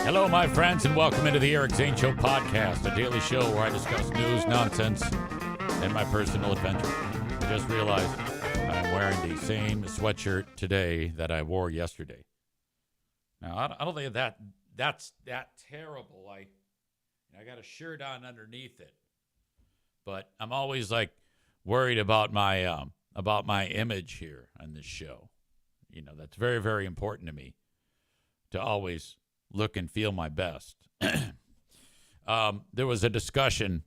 Hello, my friends, and welcome into the Eric Zane Show podcast, a daily show where I discuss news, nonsense, and my personal adventure. I just realized I'm wearing the same sweatshirt today that I wore yesterday. Now, I don't think that's that terrible. I got a shirt on underneath it, but I'm always worried about my image here on this show. You know, that's very, very important to me to always look and feel my best. There was a discussion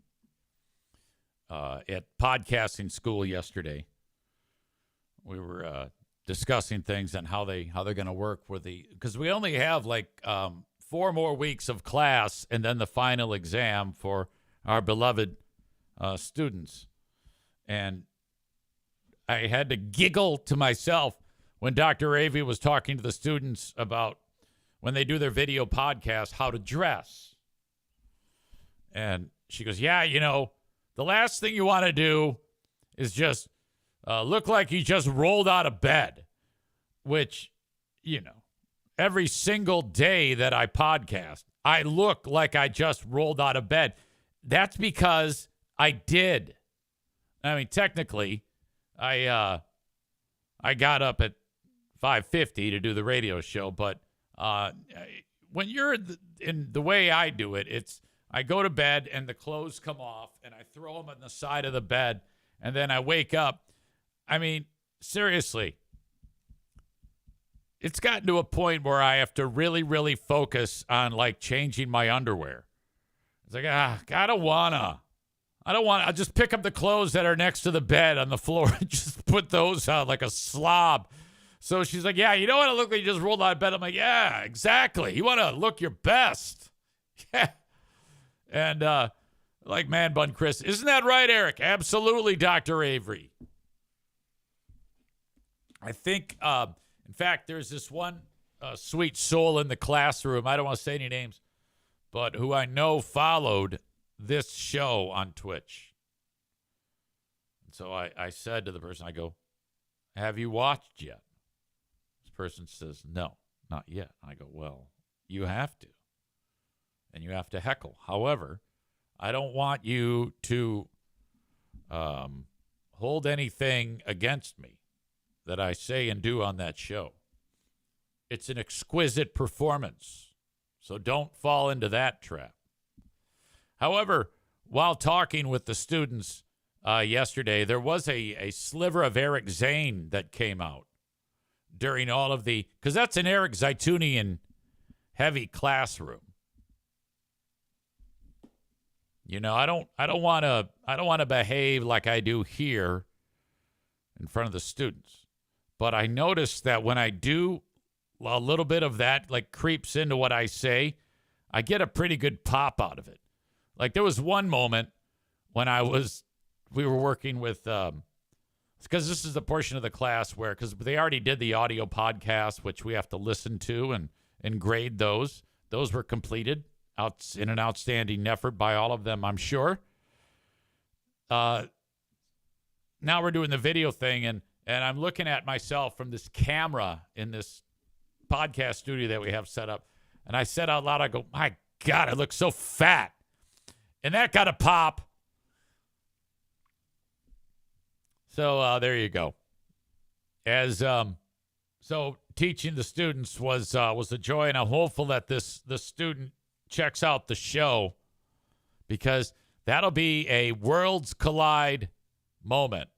at podcasting school yesterday. We were discussing things and how they're going to work with because we only have 4 more weeks of class and then the final exam for our beloved students. And I had to giggle to myself when Dr. Avey was talking to the students about when they do their video podcast, how to dress. And she goes, yeah, the last thing you want to do is just look like you just rolled out of bed, which, every single day that I podcast, I look like I just rolled out of bed. That's because I did. I mean, technically, I got up at 5:50 to do the radio show, but when you're in the way I do it, it's I go to bed and the clothes come off and I throw them on the side of the bed and then I wake up. I mean, seriously, it's gotten to a point where I have to really, really focus on changing my underwear. It's I don't wanna. I'll just pick up the clothes that are next to the bed on the floor and just put those out like a slob. So she's like, yeah, you don't want to look like you just rolled out of bed. I'm like, yeah, exactly. You want to look your best. Yeah. And Man Bun Chris, isn't that right, Eric? Absolutely, Dr. Avery. I think, in fact, there's this one sweet soul in the classroom. I don't want to say any names, but who I know followed this show on Twitch. And so I said to the person, I go, have you watched yet? Person says, no, not yet. I go, well, you have to. And you have to heckle. However, I don't want you to hold anything against me that I say and do on that show. It's an exquisite performance. So don't fall into that trap. However, while talking with the students yesterday, there was a sliver of Eric Zane that came out during all of because that's an Eric Zaitunian heavy classroom. I don't want to behave like I do here in front of the students. But I noticed that when I do a little bit of that creeps into what I say, I get a pretty good pop out of it. There was one moment when we were working with because this is the portion of the class because they already did the audio podcast, which we have to listen to and grade those. Those were completed in an outstanding effort by all of them, I'm sure. Now we're doing the video thing, and I'm looking at myself from this camera in this podcast studio that we have set up. And I said out loud, I go, my God, I look so fat. And that got a pop. So there you go. So teaching the students was a joy, and I'm hopeful that the student checks out the show because that'll be a worlds collide moment,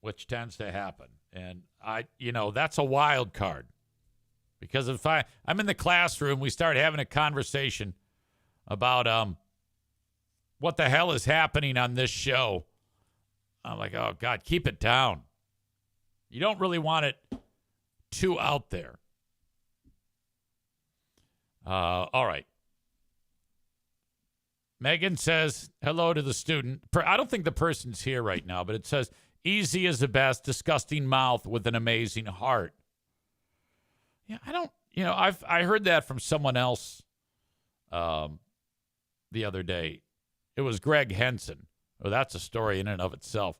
which tends to happen. And that's a wild card because if I'm in the classroom, we start having a conversation about what the hell is happening on this show. I'm like, oh, God, keep it down. You don't really want it too out there. All right. Megan says, hello to the student. I don't think the person's here right now, but it says, easy is the best, disgusting mouth with an amazing heart. Yeah, I heard that from someone else the other day. It was Greg Henson. Oh, that's a story in and of itself.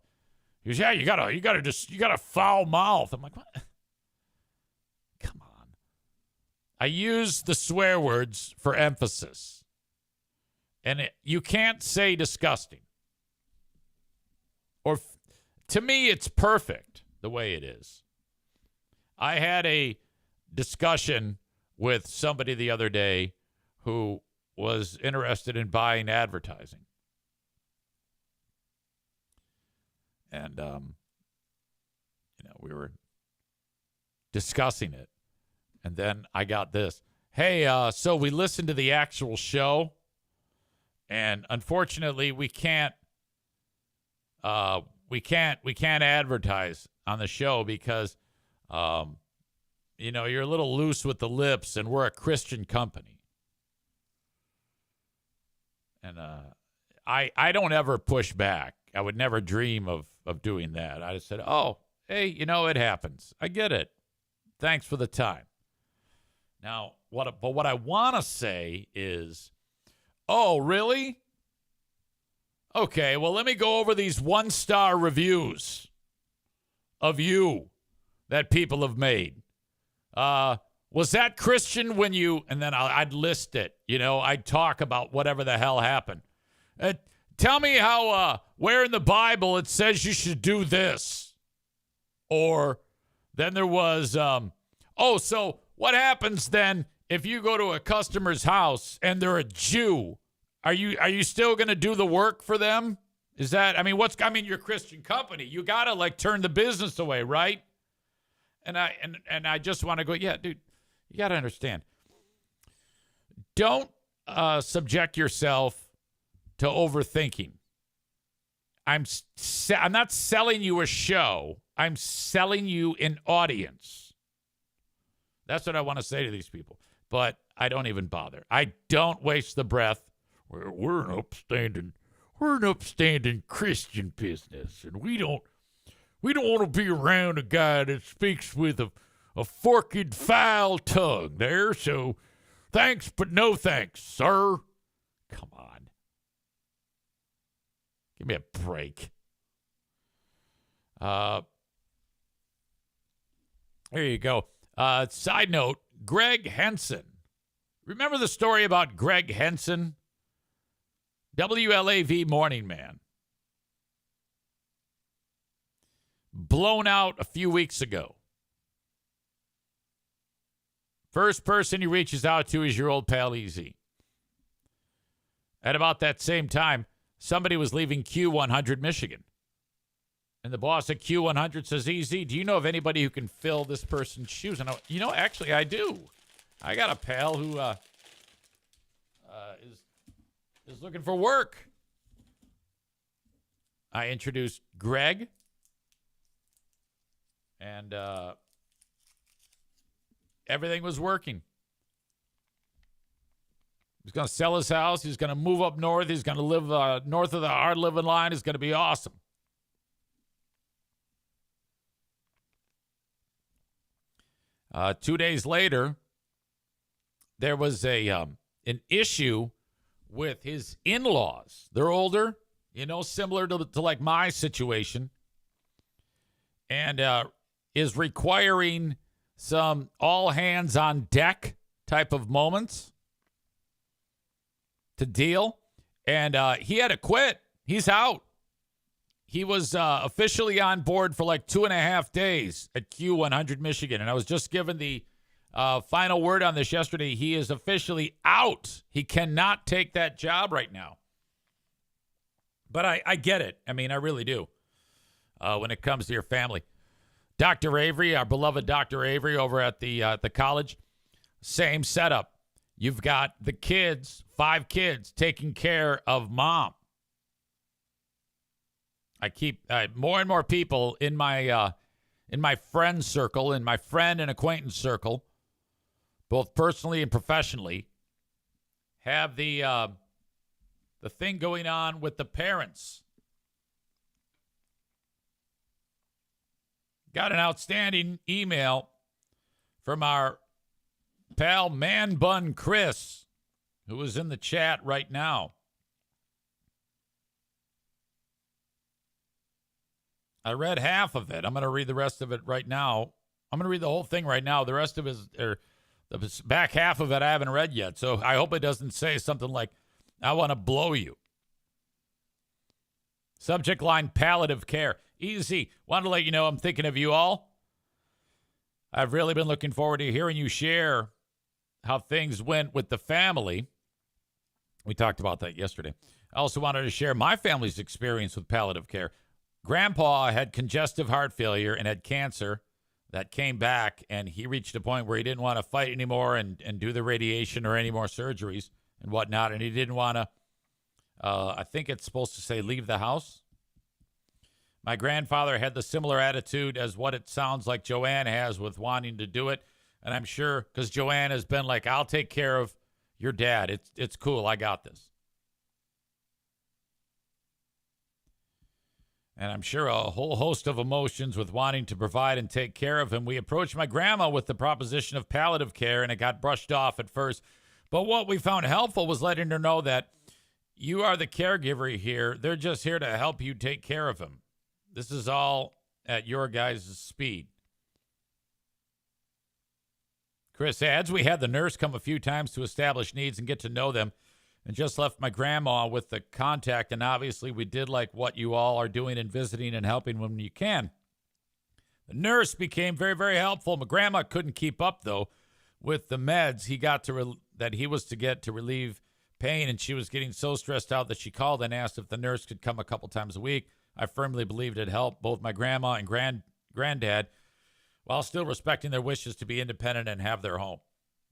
He goes, yeah, you got a foul mouth. I'm like, what? Come on. I use the swear words for emphasis. And you can't say disgusting. Or to me, it's perfect the way it is. I had a discussion with somebody the other day who was interested in buying advertising. And, we were discussing it. And then I got this. Hey, so we listened to the actual show. And unfortunately, we can't advertise on the show because, you're a little loose with the lips and we're a Christian company. And I don't ever push back. I would never dream of doing that. I just said, oh, hey, it happens. I get it. Thanks for the time. Now, what I want to say is, oh, really? Okay, well, let me go over these 1-star reviews of you that people have made. Was that Christian when you, and then I'd list it. I'd talk about whatever the hell happened. Tell me how, where in the Bible it says you should do this. Or then there was, so what happens then if you go to a customer's house and they're a Jew? Are you still going to do the work for them? Is that, you're a Christian company. You got to turn the business away, right? And I just want to go, yeah, dude, you got to understand. Don't subject yourself to overthinking. I'm not selling you a show. I'm selling you an audience. That's what I want to say to these people. But I don't even bother. I don't waste the breath. We're an upstanding Christian business, and we don't want to be around a guy that speaks with a forked, foul tongue there. So thanks, but no thanks, sir. Come on. Give me a break. There you go. Side note, Greg Henson. Remember the story about Greg Henson? WLAV morning man. Blown out a few weeks ago. First person he reaches out to is your old pal Easy. At about that same time, somebody was leaving Q100 Michigan. And the boss at Q100 says, Easy, do you know of anybody who can fill this person's shoes? And actually, I do. I got a pal who is looking for work. I introduced Greg. And everything was working. He's going to sell his house. He's going to move up north. He's going to live north of the hard living line. It's going to be awesome. 2 days later, there was an issue with his in-laws. They're older, similar to like my situation, and is requiring some all hands on deck type of moments to deal. And he had to quit. He's out. He was officially on board for like 2.5 days at Q100 Michigan. And I was just given the final word on this yesterday. He is officially out. He cannot take that job right now. But I get it. I really do. When it comes to your family. Dr. Avery, our beloved Dr. Avery over at the college, same setup. You've got the kids, 5 kids, taking care of mom. I keep more and more people in my friend circle, in my friend and acquaintance circle, both personally and professionally, have the thing going on with the parents. Got an outstanding email from our pal Man Bun Chris, who is in the chat right now. I read half of it. I'm going to read the rest of it right now. I'm going to read the whole thing right now. The rest of The back half of it I haven't read yet, so I hope it doesn't say something like, I want to blow you. Subject line, palliative care. Easy. Want to let you know I'm thinking of you all. I've really been looking forward to hearing you share how things went with the family. We talked about that yesterday. I also wanted to share my family's experience with palliative care. Grandpa had congestive heart failure and had cancer that came back, and he reached a point where he didn't want to fight anymore and do the radiation or any more surgeries and whatnot, and he didn't want to, I think it's supposed to say leave the house. My grandfather had the similar attitude as what it sounds like Joanne has with wanting to do it, and I'm sure because Joanne has been like, I'll take care of your dad. It's cool. I got this. And I'm sure a whole host of emotions with wanting to provide and take care of him. We approached my grandma with the proposition of palliative care, and it got brushed off at first. But what we found helpful was letting her know that you are the caregiver here. They're just here to help you take care of him. This is all at your guys' speed. Chris adds, we had the nurse come a few times to establish needs and get to know them, and just left my grandma with the contact. And obviously we did like what you all are doing and visiting and helping when you can. The nurse became very, very helpful. My grandma couldn't keep up, though, with the meds he got to that he was to get to relieve pain, and she was getting so stressed out that she called and asked if the nurse could come a couple times a week. I firmly believed it helped both my grandma and granddad while still respecting their wishes to be independent and have their home.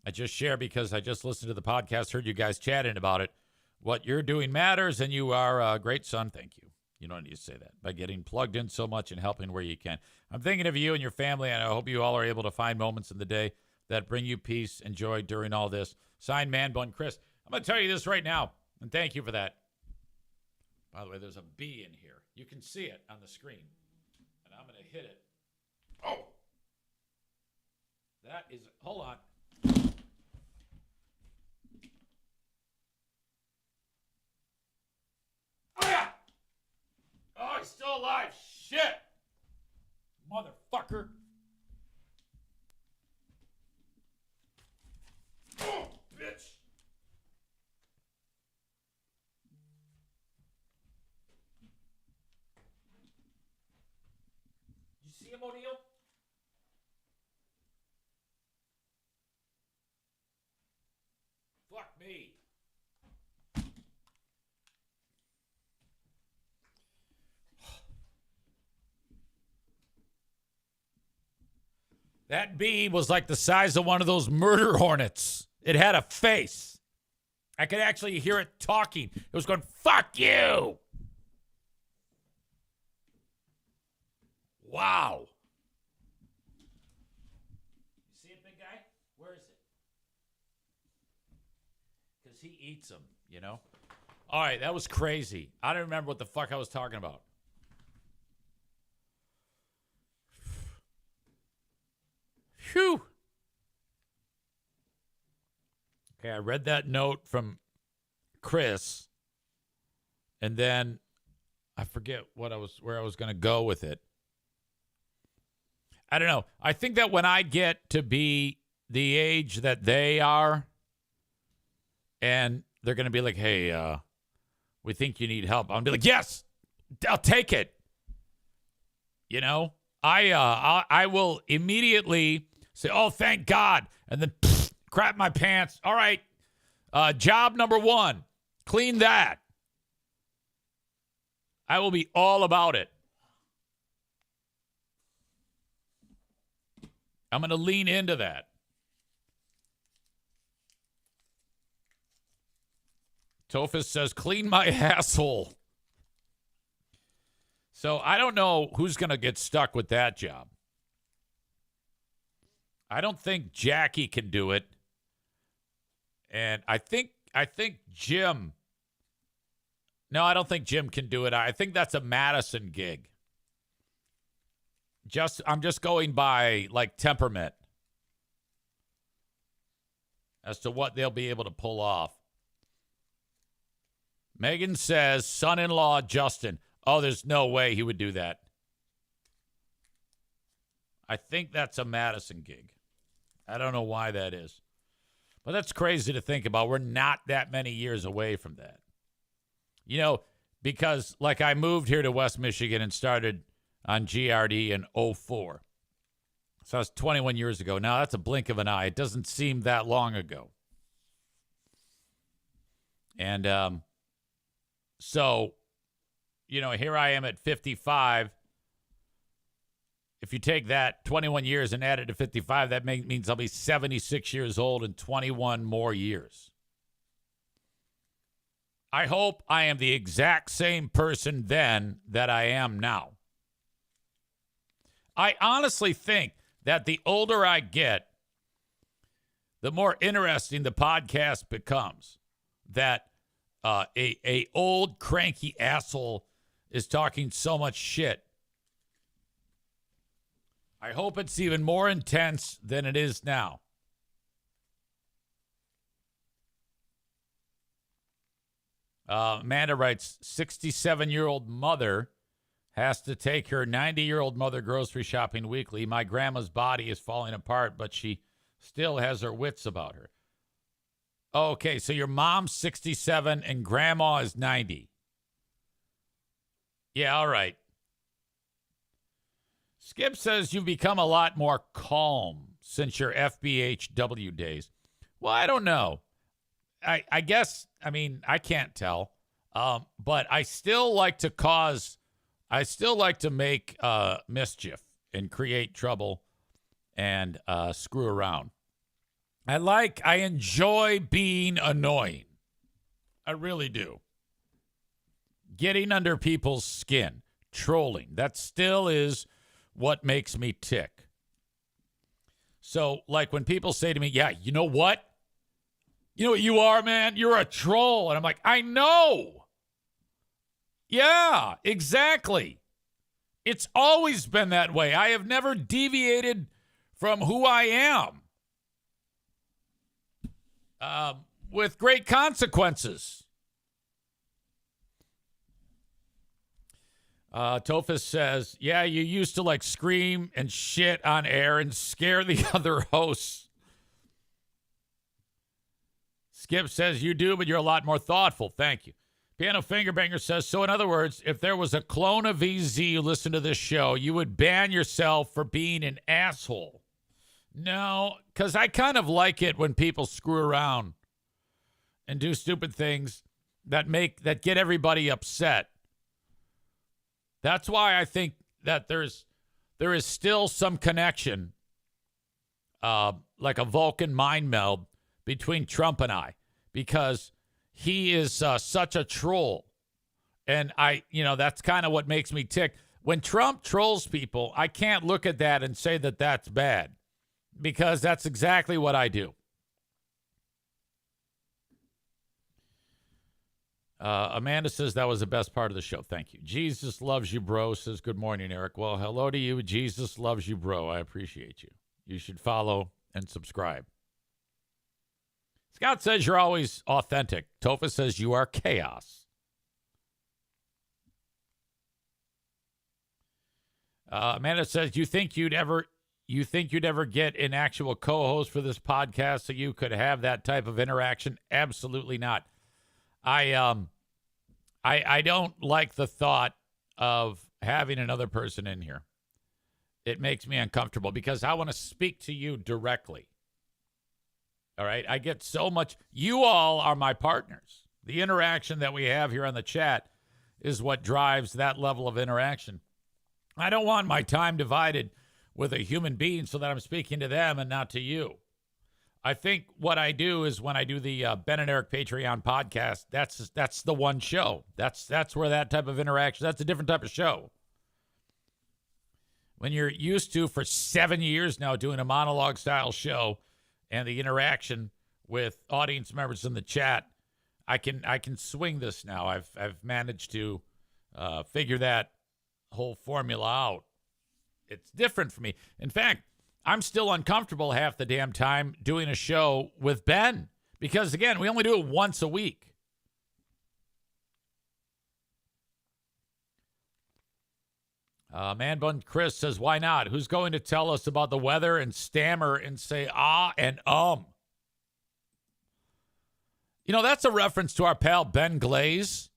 I just share because I just listened to the podcast, heard you guys chatting about it. What you're doing matters, and you are a great son. Thank you. You don't need to say that. By getting plugged in so much and helping where you can. I'm thinking of you and your family, and I hope you all are able to find moments in the day that bring you peace and joy during all this. Signed, Man Bun Chris. I'm going to tell you this right now, and thank you for that. By the way, there's a B in here. You can see it on the screen, and I'm going to hit it. Oh! That is, hold on. Oh, yeah! Oh, he's still alive. Shit! Motherfucker. Oh, bitch! You see him, O'Neill? Fuck me. That bee was like the size of one of those murder hornets. It had a face. I could actually hear it talking. It was going, fuck you. Wow. You see it, big guy? Where is it? Because he eats them, you know? All right, that was crazy. I don't remember what the fuck I was talking about. Phew. Okay, I read that note from Chris, and then I forget where I was going to go with it. I don't know. I think that when I get to be the age that they are, and they're going to be like, hey, we think you need help. I'm going to be like, yes, I'll take it. You know, I will immediately say, oh, thank God. And then crap my pants. All right. Job number 1, clean that. I will be all about it. I'm going to lean into that. Tophus says, clean my asshole. So I don't know who's going to get stuck with that job. I don't think Jackie can do it. And I think Jim. No, I don't think Jim can do it. I think that's a Madison gig. I'm just going by like temperament as to what they'll be able to pull off. Megan says, son-in-law Justin. Oh, there's no way he would do that. I think that's a Madison gig. I don't know why that is. But that's crazy to think about. We're not that many years away from that. You know, because like I moved here to West Michigan and started on GRD in '04. So that's 21 years ago. Now that's a blink of an eye. It doesn't seem that long ago. And so, you know, here I am at 55. If you take that 21 years and add it to 55, that means I'll be 76 years old in 21 more years. I hope I am the exact same person then that I am now. I honestly think that the older I get, the more interesting the podcast becomes. That a old cranky asshole is talking so much shit. I hope it's even more intense than it is now. Amanda writes, 67-year-old mother has to take her 90-year-old mother grocery shopping weekly. My grandma's body is falling apart, but she still has her wits about her. Okay, so your mom's 67 and grandma is 90. Yeah, all right. Skip says you've become a lot more calm since your FBHW days. Well, I don't know. I guess, I mean, I can't tell. But I still like to make mischief and create trouble and screw around. I enjoy being annoying. I really do. Getting under people's skin, trolling. That still is what makes me tick. So, like when people say to me, yeah, you know what? You know what you are, man? You're a troll. And I'm like, I know. Yeah, exactly. It's always been that way. I have never deviated from who I am. With great consequences. Tophus says, yeah, you used to like scream and shit on air and scare the other hosts. Skip says, you do, but you're a lot more thoughtful. Thank you. Piano Fingerbanger says, so in other words, if there was a clone of VZ who listened to this show, you would ban yourself for being an asshole. No, because I kind of like it when people screw around and do stupid things that get everybody upset. That's why I think that there is still some connection, like a Vulcan mind meld between Trump and I, because he is such a troll. And that's kind of what makes me tick. When Trump trolls people, I can't look at that and say that that's bad, because that's exactly what I do. Amanda says that was the best part of the show. Thank you. Jesus loves you, bro, says good morning, Eric. Well, hello to you. Jesus loves you, bro. I appreciate you. You should follow and subscribe. Scott says you're always authentic. Tofa says you are chaos. Amanda says, you think you'd ever get an actual co-host for this podcast so you could have that type of interaction? Absolutely not. I don't like the thought of having another person in here. It makes me uncomfortable because I want to speak to you directly. All right? I get so much. You all are my partners. The interaction that we have here on the chat is what drives that level of interaction. I don't want my time divided with a human being so that I'm speaking to them and not to you. I think what I do is when I do the Ben and Eric Patreon podcast, that's the one show. That's where that type of interaction, that's a different type of show. When you're used to, for 7 years now, doing a monologue style show and the interaction with audience members in the chat, I can swing this now. I've managed to figure that whole formula out. It's different for me. In fact, I'm still uncomfortable half the damn time doing a show with Ben because, again, we only do it once a week. Man Bun Chris says, why not? Who's going to tell us about the weather and stammer and say and You know, that's a reference to our pal Ben Glaze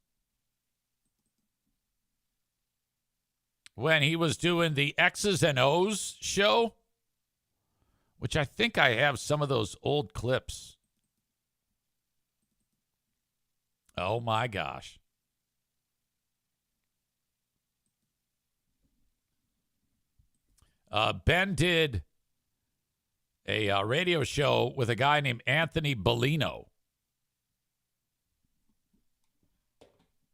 when he was doing the X's and O's show, which I think I have some of those old clips. Oh, my gosh. Ben did a radio show with a guy named Anthony Bellino.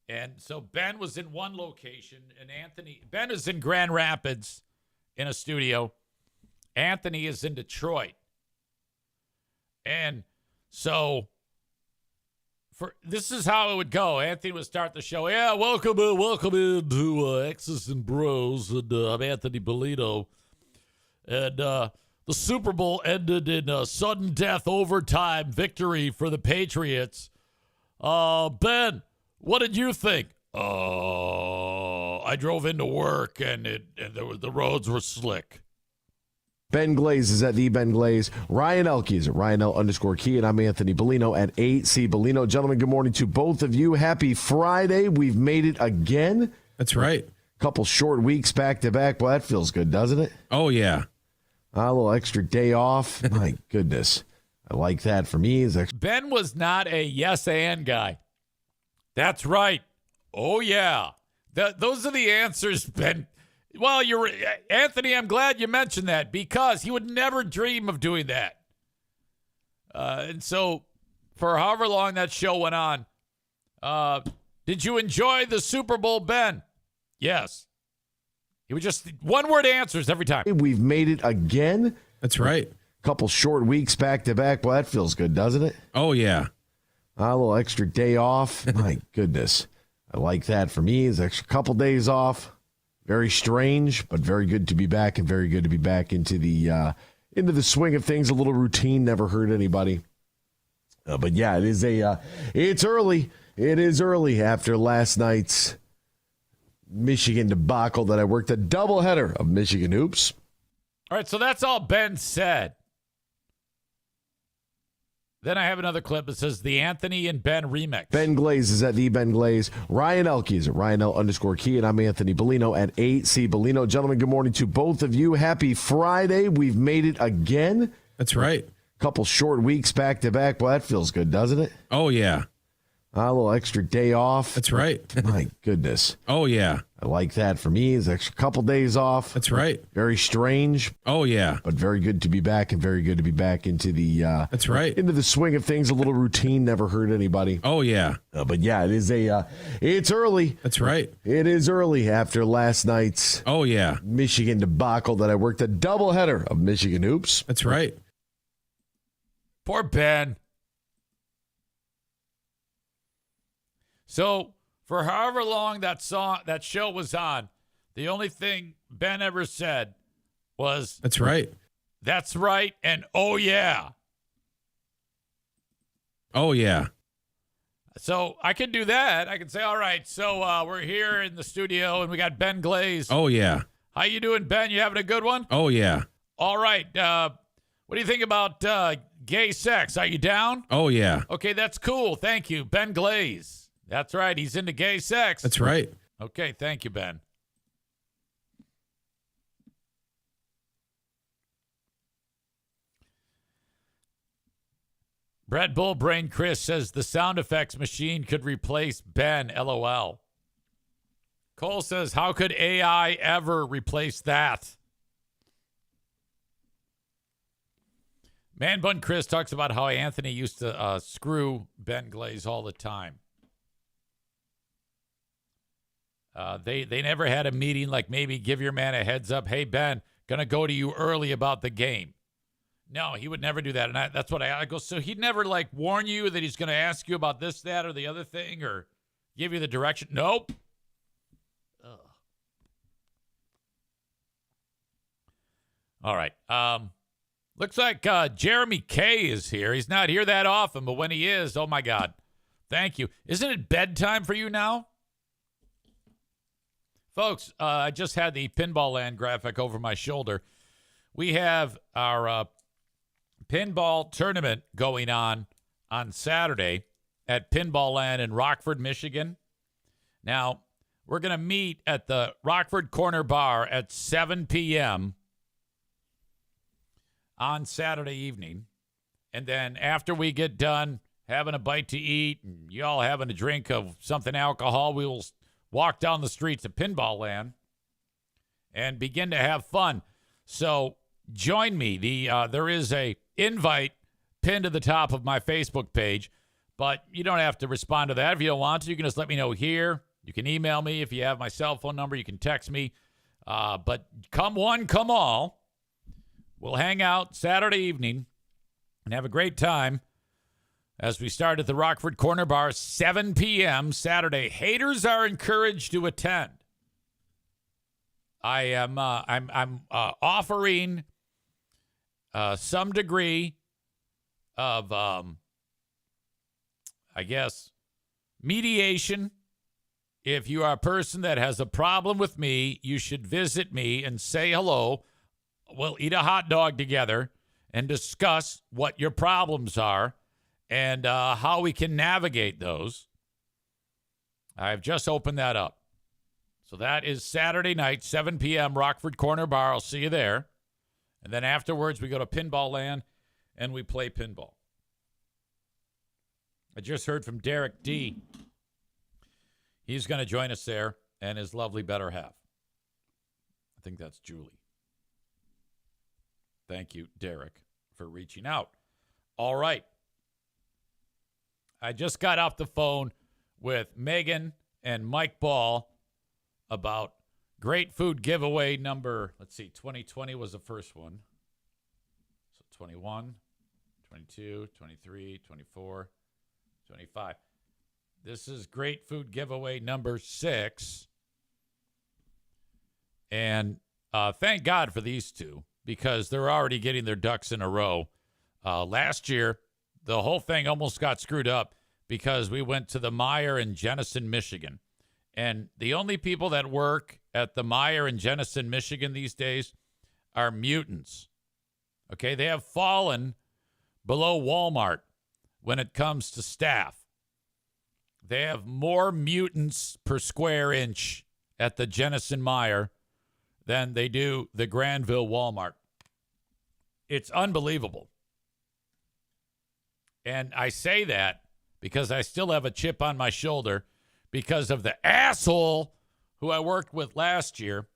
And so Ben was in one location, and Ben is in Grand Rapids in a studio. Anthony is in Detroit. And so this is how it would go. Anthony would start the show. Yeah, welcome into X's and Bros. And I'm Anthony Bellino. And the Super Bowl ended in a sudden death overtime victory for the Patriots. Ben, what did you think? I drove into work and the roads were slick. Ben Glaze is at the Ben Glaze. Ryan Elke is at RyanL_Key, and I'm Anthony Bellino at AC Bellino. Gentlemen, good morning to both of you. Happy Friday. We've made it again. That's right. Couple short weeks back to back. Well, that feels good, doesn't it? Oh, yeah. A little extra day off. My goodness. I like that for me. Ben was not a yes and guy. That's right. Oh, yeah. Those are the answers, Ben. Well, Anthony, I'm glad you mentioned that because he would never dream of doing that. And so for however long that show went on, did you enjoy the Super Bowl, Ben? Yes. He would just one-word answers every time. We've made it again. That's right. Couple short weeks back to back. Well, that feels good, doesn't it? Oh, yeah. A little extra day off. My goodness. I like that for me. It's extra couple days off. Very strange, but very good to be back, and very good to be back into the swing of things. A little routine never hurt anybody. But yeah, it's early. It is early after last night's Michigan debacle that I worked a doubleheader of Michigan hoops. All right, so that's all Ben said. Then I have another clip that says the Anthony and Ben remix. Ben Glaze is at the Ben Glaze. Ryan Elke is at RyanL_Key, and I'm Anthony Bellino at AC Bellino. Gentlemen, good morning to both of you. Happy Friday. We've made it again. That's right. Couple short weeks back to back. Well, that feels good, doesn't it? Oh, yeah. A little extra day off. That's right. My goodness. Oh, yeah. I like that for me. It's extra couple days off. That's right. Very strange. Oh, yeah. But very good to be back, and very good to be back into the That's right. into the swing of things. A little routine never hurt anybody. Oh, yeah. But yeah, it's early. That's right. It is early after last night's Oh, yeah. Michigan debacle that I worked a doubleheader of Michigan hoops. That's right. Poor Ben. So for however long that show was on, the only thing Ben ever said was, That's right. That's right, and oh yeah. Oh, yeah. So I can do that. I can say, all right, so we're here in the studio, and we got Ben Glaze. Oh, yeah. How you doing, Ben? You having a good one? Oh, yeah. All right. What do you think about gay sex? Are you down? Oh, yeah. Okay, that's cool. Thank you, Ben Glaze. That's right. He's into gay sex. That's right. Okay, thank you, Ben. Brad Bullbrain Chris says the sound effects machine could replace Ben, LOL. Cole says, how could AI ever replace that? Man Bun Chris talks about how Anthony used to screw Ben Glaze all the time. They never had a meeting like maybe give your man a heads up. Hey, Ben, going to go to you early about the game. No, he would never do that. And that's what I go. So he'd never like warn you that he's going to ask you about this, that, or the other thing or give you the direction. Nope. Ugh. All right. Looks like Jeremy K is here. He's not here that often, but when he is, oh my God. Thank you. Isn't it bedtime for you now? Folks, I just had the Pinball Land graphic over my shoulder. We have our pinball tournament going on Saturday. at Pinball Land in Rockford, Michigan. Now, we're going to meet at the Rockford Corner Bar at 7 p.m. on Saturday evening. And then after we get done having a bite to eat and you all having a drink of something alcohol, we will walk down the streets of Pinball Land and begin to have fun. So join me. There is a invite pinned to the top of my Facebook page, but you don't have to respond to that. If you don't want to, you can just let me know here. You can email me if you have my cell phone number. You can text me. But come one, come all. We'll hang out Saturday evening and have a great time as we start at the Rockford Corner Bar, 7 p.m. Saturday. Haters are encouraged to attend. I'm offering some degree of, mediation. If you are a person that has a problem with me, you should visit me and say hello. We'll eat a hot dog together and discuss what your problems are and how we can navigate those. I've just opened that up. So that is Saturday night, 7 p.m., Rockford Corner Bar. I'll see you there. And then afterwards, we go to Pinball Land and we play pinball. I just heard from Derek D. He's going to join us there and his lovely better half. I think that's Julie. Thank you, Derek, for reaching out. All right. I just got off the phone with Megan and Mike Ball about Great Food Giveaway number, 2020 was the first one. So 21, 22, 23, 24, 25. This is Great Food Giveaway number 6. And thank God for these two, because they're already getting their ducks in a row. Last year, the whole thing almost got screwed up because we went to the Meijer in Jenison, Michigan. And the only people that work at the Meijer in Jenison, Michigan these days are mutants. Okay, they have fallen below Walmart when it comes to staff. They have more mutants per square inch at the Jenison Meijer than they do the Granville Walmart. It's unbelievable. And I say that because I still have a chip on my shoulder because of the asshole who I worked with last year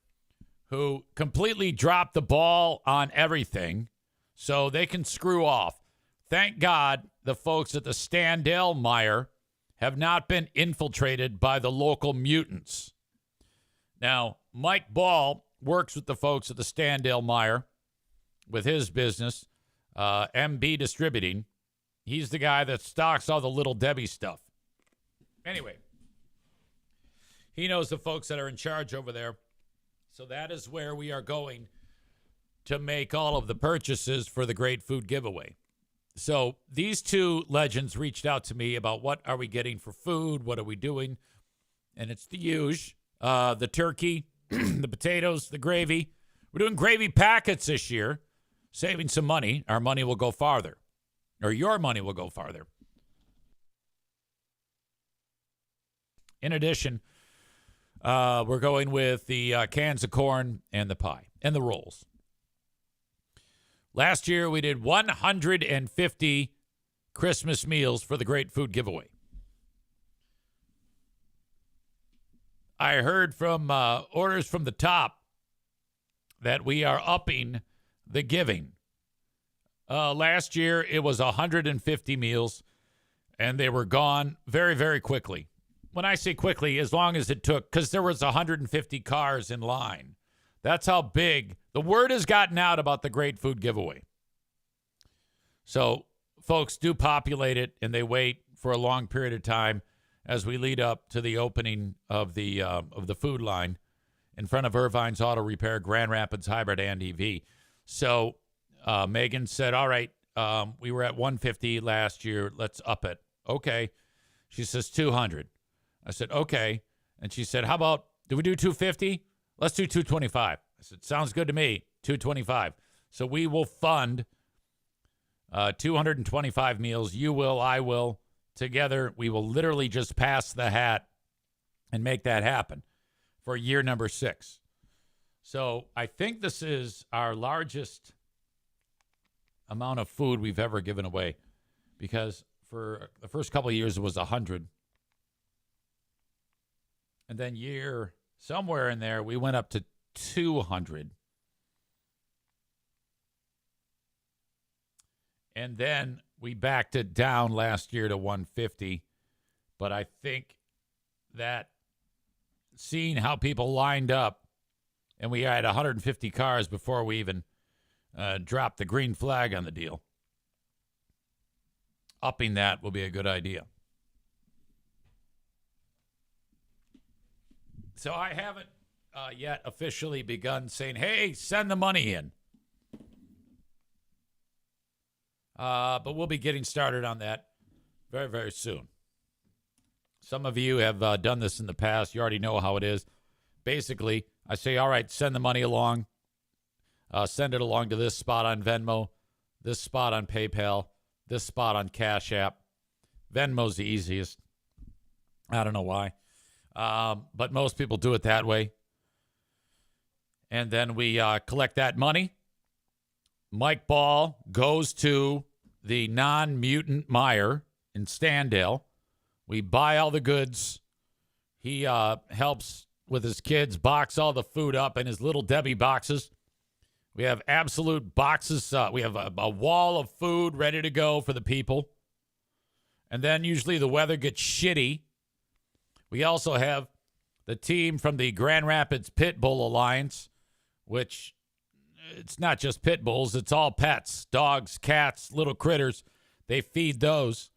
who completely dropped the ball on everything so they can screw off. Thank God the folks at the Standale Meijer have not been infiltrated by the local mutants. Now, Mike Ball works with the folks at the Standale Meijer with his business, MB Distributing. He's the guy that stocks all the Little Debbie stuff. Anyway, he knows the folks that are in charge over there. So that is where we are going to make all of the purchases for the Great Food Giveaway. So these two legends reached out to me about what are we getting for food, what are we doing, and it's the usual, the turkey, the potatoes, the gravy. We're doing gravy packets this year, saving some money. Our money will go farther, or your money will go farther. In addition, we're going with the cans of corn and the pie and the rolls. Last year, we did 150 Christmas meals for the Great Food Giveaway. I heard from orders from the top that we are upping the giving. Last year, it was 150 meals, and they were gone very, very quickly. When I say quickly, as long as it took, because there was 150 cars in line. That's how big the word has gotten out about the Great Food Giveaway. So folks do populate it, and they wait for a long period of time as we lead up to the opening of the food line in front of Irvine's Auto Repair, Grand Rapids Hybrid and EV. So Megan said, all right, we were at 150 last year. Let's up it. Okay. She says 200. I said, okay. And she said, how about, do we do 250? Let's do 225. I said, sounds good to me, 225. So we will fund 225 meals. You will, I will, together. We will literally just pass the hat and make that happen for year number 6. So I think this is our largest amount of food we've ever given away, because for the first couple of years it was 100. And then somewhere in there, we went up to 200. And then we backed it down last year to 150. But I think that seeing how people lined up, and we had 150 cars before we even dropped the green flag on the deal, upping that will be a good idea. So I haven't yet officially begun saying, hey, send the money in. But we'll be getting started on that very, very soon. Some of you have done this in the past. You already know how it is. Basically, I say, all right, send the money along. Send it along to this spot on Venmo, this spot on PayPal, this spot on Cash App. Venmo's the easiest. I don't know why. But most people do it that way. And then we collect that money. Mike Ball goes to the non-mutant Meijer in Standale. We buy all the goods. He helps with his kids box all the food up in his Little Debbie boxes. We have absolute boxes. We have a wall of food ready to go for the people. And then usually the weather gets shitty. We also have the team from the Grand Rapids Pit Bull Alliance, which it's not just pit bulls. It's all pets, dogs, cats, little critters. They feed those.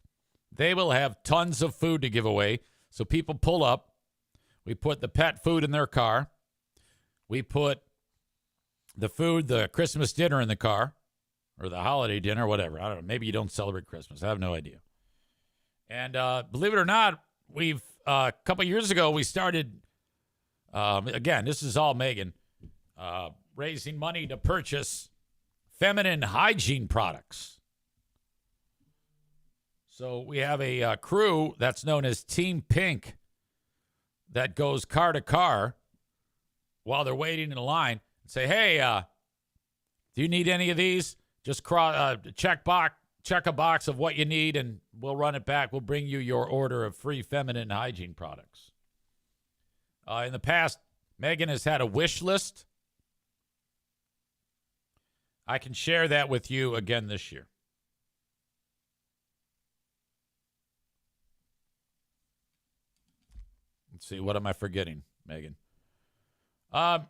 They will have tons of food to give away. So people pull up. We put the pet food in their car. We put the food, the Christmas dinner in the car, or the holiday dinner, whatever. I don't know. Maybe you don't celebrate Christmas. I have no idea. And believe it or not, we've a couple years ago, we started, again, this is all Megan, raising money to purchase feminine hygiene products. So we have a crew that's known as Team Pink that goes car to car while they're waiting in line and say, hey, do you need any of these? Just check a box of what you need, and we'll run it back. We'll bring you your order of free feminine hygiene products. In the past, Megan has had a wish list. I can share that with you again this year. Let's see, what am I forgetting, Megan?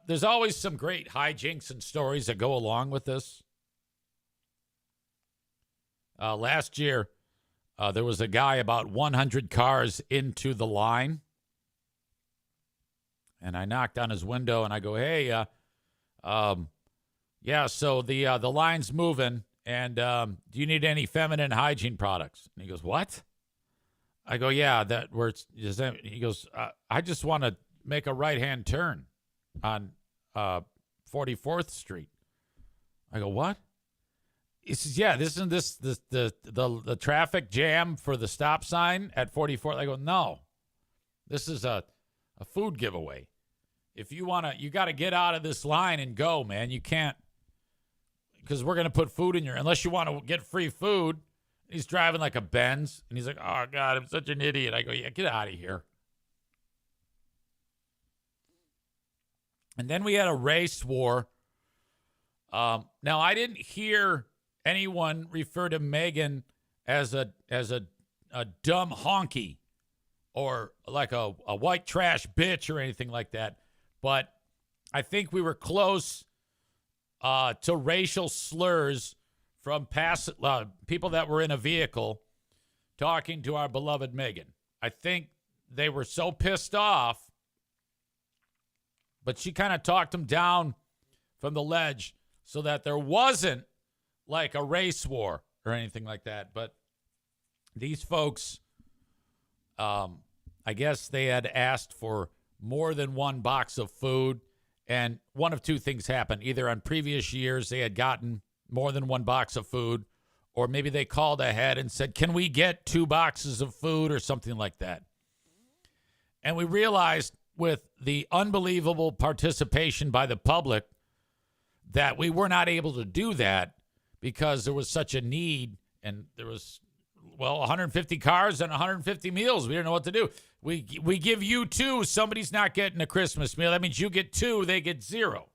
There's always some great hijinks and stories that go along with this. Last year, there was a guy about 100 cars into the line. And I knocked on his window and I go, hey, yeah, so the line's moving, and do you need any feminine hygiene products? And he goes, what? I go, yeah, he goes, I just want to make a right-hand turn on 44th Street. I go, what? He says, yeah, isn't this the traffic jam for the stop sign at 44th? I go, no, this is a food giveaway. If you you got to get out of this line and go, man. You can't, because we're going to put food in unless you want to get free food. He's driving like a Benz, and he's like, oh, God, I'm such an idiot. I go, yeah, get out of here. And then we had a race war. Now, I didn't hear anyone refer to Megan as a dumb honky or like a white trash bitch or anything like that. But I think we were close to racial slurs from past people that were in a vehicle talking to our beloved Megan. I think they were so pissed off, but she kind of talked them down from the ledge so that there wasn't like a race war or anything like that. But these folks, I guess they had asked for more than one box of food, and one of two things happened. Either on previous years they had gotten more than one box of food, or maybe they called ahead and said, can we get 2 boxes of food or something like that? And we realized with the unbelievable participation by the public that we were not able to do that because there was such a need, and there was, 150 cars and 150 meals. We didn't know what to do. We give you 2. Somebody's not getting a Christmas meal. That means you get 2. They get 0.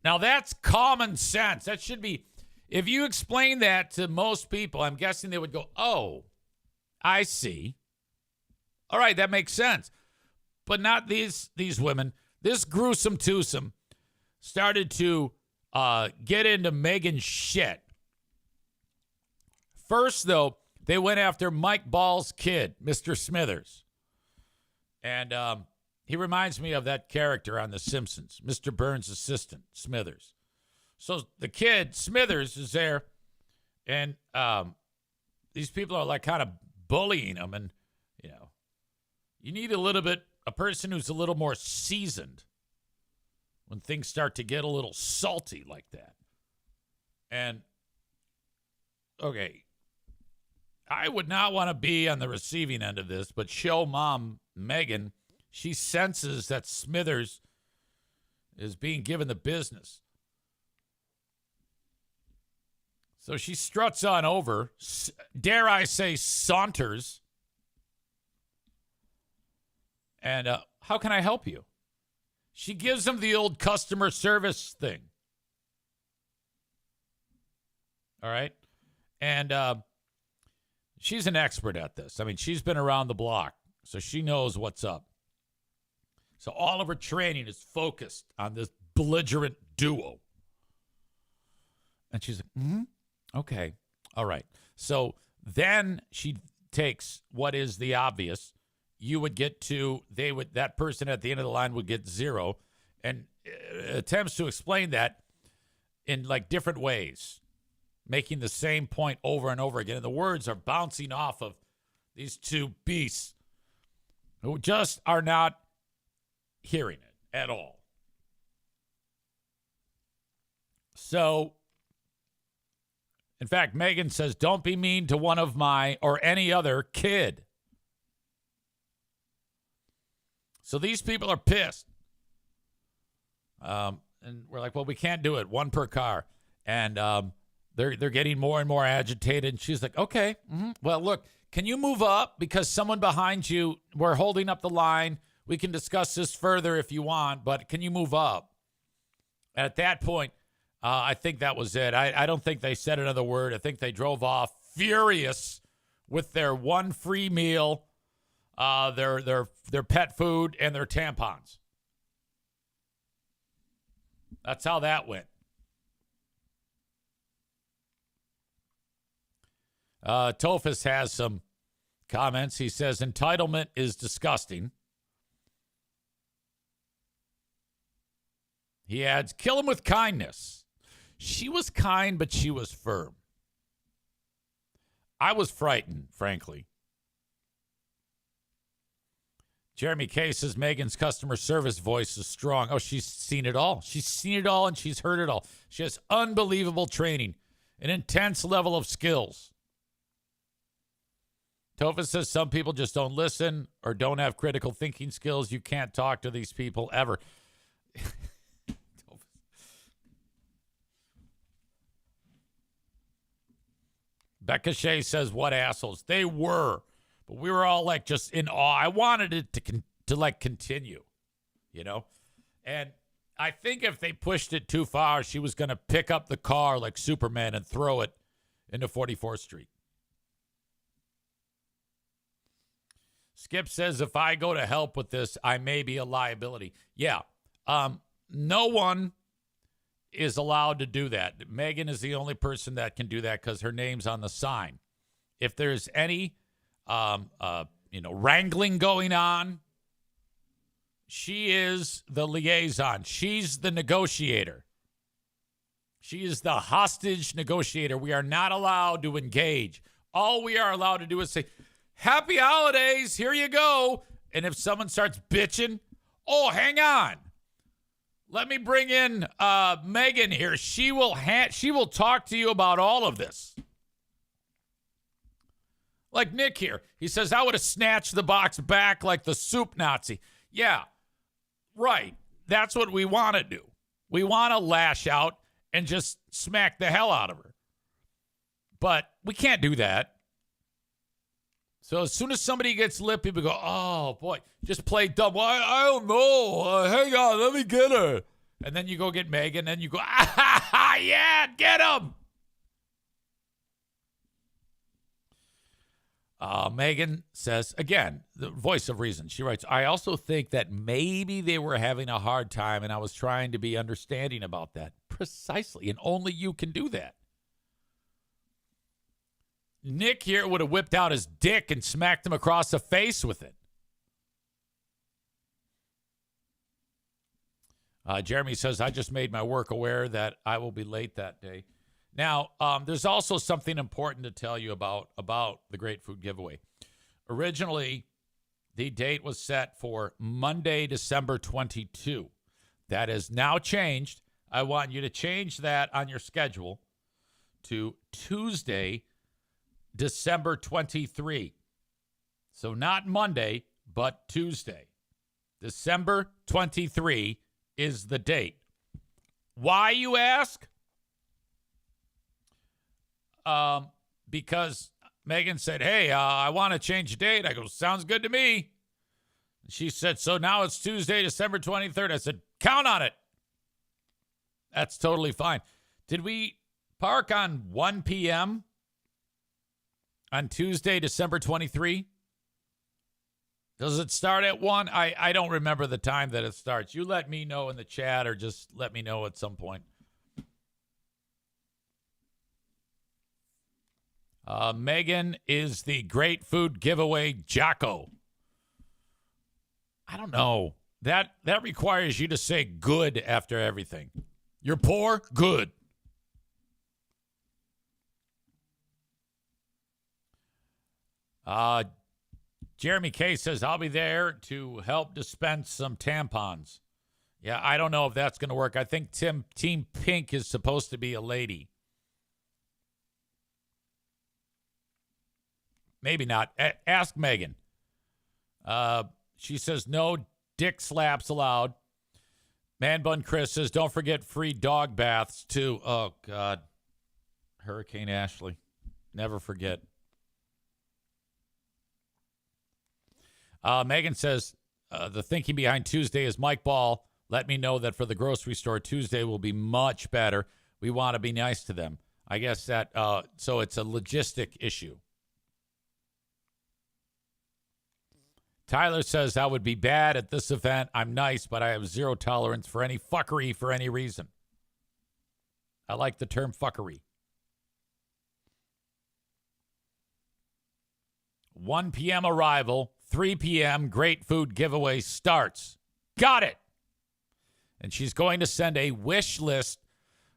Now, that's common sense. That should be, if you explain that to most people, I'm guessing they would go, oh, I see. All right, that makes sense. But not these women. This gruesome twosome started to get into Megan's shit. First, though, they went after Mike Ball's kid, Mr. Smithers. And he reminds me of that character on The Simpsons, Mr. Burns' assistant, Smithers. So the kid, Smithers, is there, and these people are like kind of bullying him. And, you need a person who's a little more seasoned when things start to get a little salty like that. And, okay, I would not want to be on the receiving end of this, but show mom, Megan, she senses that Smithers is being given the business. So she struts on over, dare I say saunters, and how can I help you? She gives him the old customer service thing. All right? And she's an expert at this. I mean, she's been around the block, so she knows what's up. So all of her training is focused on this belligerent duo. And she's like, okay, all right. So then she takes what is the obvious. You would get 2, that person at the end of the line would get 0, and attempts to explain that in like different ways, making the same point over and over again. And the words are bouncing off of these 2 beasts who just are not hearing it at all. So, in fact, Megan says, don't be mean to one of my or any other kid. So these people are pissed. And we're like, well, we can't do it. 1 per car. And they're getting more and more agitated. And she's like, okay, well, look, can you move up? Because someone behind you, we're holding up the line. We can discuss this further if you want, but can you move up? And at that point, I think that was it. I don't think they said another word. I think they drove off furious with their 1 free meal, their pet food, and their tampons. That's how that went. Tophus has some comments. He says, entitlement is disgusting. He adds, kill him with kindness. She was kind, but she was firm. I was frightened, frankly. Jeremy K says Megan's customer service voice is strong. Oh, she's seen it all. She's seen it all and she's heard it all. She has unbelievable training, an intense level of skills. Tofa says some people just don't listen or don't have critical thinking skills. You can't talk to these people ever. Becca Shea says, what assholes? They were. But we were all like just in awe. I wanted it to like continue, you know? And I think if they pushed it too far, she was going to pick up the car like Superman and throw it into 44th Street. Skip says, if I go to help with this, I may be a liability. Yeah. No one is allowed to do that. Megan is the only person that can do that because her name's on the sign. If there's any, wrangling going on, she is the liaison. She's the negotiator. She is the hostage negotiator. We are not allowed to engage. All we are allowed to do is say, happy holidays, here you go. And if someone starts bitching, oh, hang on. Let me bring in Megan here. She will talk to you about all of this. Like Nick here. He says, I would have snatched the box back like the soup Nazi. Yeah, right. That's what we want to do. We want to lash out and just smack the hell out of her. But we can't do that. So as soon as somebody gets lippy, we go, oh, boy, just play dumb. Well, I don't know. Hang on, let me get her. And then you go get Megan, and you go, yeah, get him. Megan says, again, the voice of reason. She writes, I also think that maybe they were having a hard time, and I was trying to be understanding about that. Precisely, and only you can do that. Nick here would have whipped out his dick and smacked him across the face with it. Jeremy says, I just made my work aware that I will be late that day. Now, there's also something important to tell you about the Great Food Giveaway. Originally, the date was set for Monday, December 22. That has now changed. I want you to change that on your schedule to Tuesday, December 23. So not Monday, but Tuesday. December 23 is the date. Why, you ask? Because Megan said, hey, I want to change the date. I go, sounds good to me. She said, so now it's Tuesday, December 23rd. I said, count on it. That's totally fine. Did we park on 1 p.m. on Tuesday, December 23? Does it start at 1? I don't remember the time that it starts. You let me know in the chat, or just let me know at some point. Megan is the Great Food Giveaway Jocko. I don't know. That requires you to say good after everything. You're poor? Good. Jeremy K says, I'll be there to help dispense some tampons. Yeah, I don't know if that's going to work. I think Team Pink is supposed to be a lady. Maybe not. Ask Megan. She says, no dick slaps allowed. Man Bun Chris says, don't forget free dog baths, too. Oh, God. Hurricane Ashley. Never forget. Megan says, the thinking behind Tuesday is Mike Ball. Let me know that for the grocery store, Tuesday will be much better. We want to be nice to them. I guess that, so it's a logistic issue. Tyler says, I would be bad at this event. I'm nice, but I have zero tolerance for any fuckery for any reason. I like the term fuckery. 1 p.m. arrival, 3 p.m. Great Food Giveaway starts. Got it. And she's going to send a wish list